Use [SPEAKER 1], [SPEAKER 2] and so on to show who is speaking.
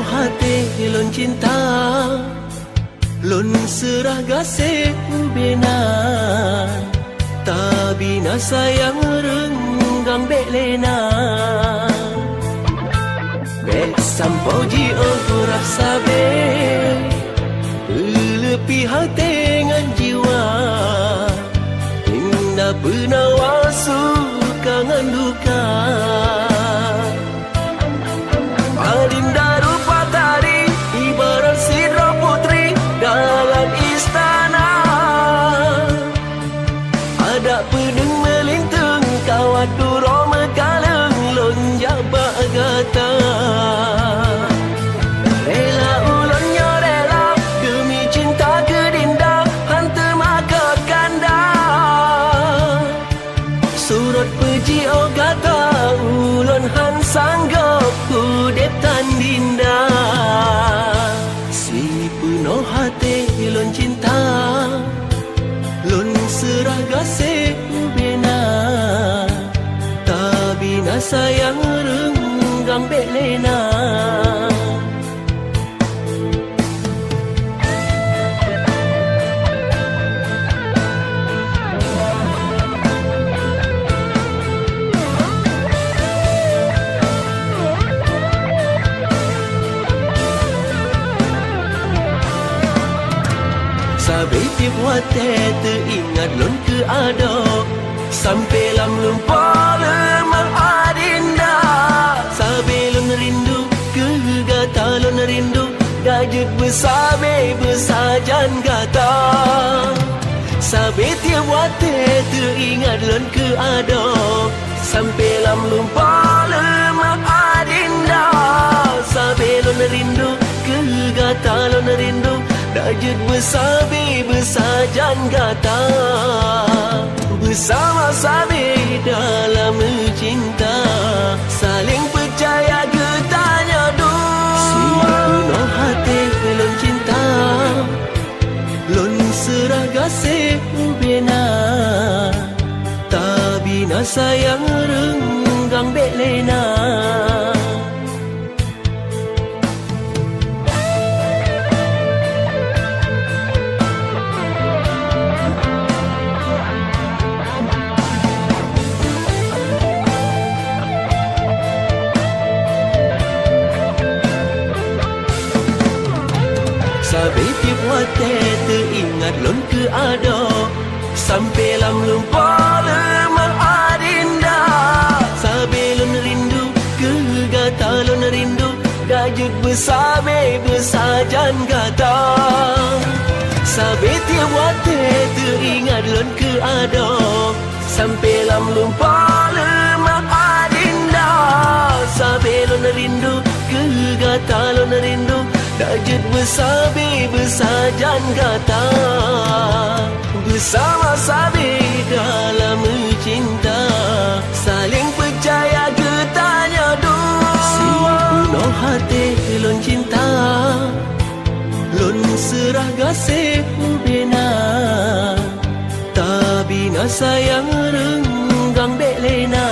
[SPEAKER 1] hati lon cinta, lon serah gasih bina, tabina sayang renggang bek lena. Bek sampau ji orang sabe, lepi hati dengan jiwa, indah penawasu kangen duka. Adinda rupa tadi, ibarat sidra putri dalam istana. Ada pedeng melintang, kawat duro mekaleng, lonjak bagata. Rela ulonnya rela, demi cinta ke dinda, hantar maka kanda. Surat puji oh kata, ulon han sanggap kudep tan dinda. Si penuh hati lon cinta, lon serah gasih bina, tabina sayang renggang bek lena. Sabai tiap wate teringat lon ke adok, sampai lam lupa lemang adinda. Sabai lon rindu ke gata lon rindu, dajut bersabe bersajan gata. Sabai tiap wate teringat lon ke adok, sampai lam lupa lemang adinda. Sabai lon rindu ke gata lon rindu, dajut bersabe bersajan gata. Bersama sabe dalam cinta, saling percaya getanya du. Si penuh hati lon cinta, lon serah gasih bina, tabina sayang renggang bek lena. Sabai tiap wate teringat lon ke adok, sampai lam lupa lemang adinda. Sabai lon rindu ke gata lon rindu, dajut bersabe bersajan gata. Sabai tiap wate teringat lon ke adok, sampai lam lupa lemang adinda. Sabai lon rindu ke gata lon rindu, dajut bersabe bersajan gata. Bersama sabe dalam cinta, saling percaya getanya du. Si penuh hati lon cinta, lon serah gasih bina, tabina sayang renggang bek lena.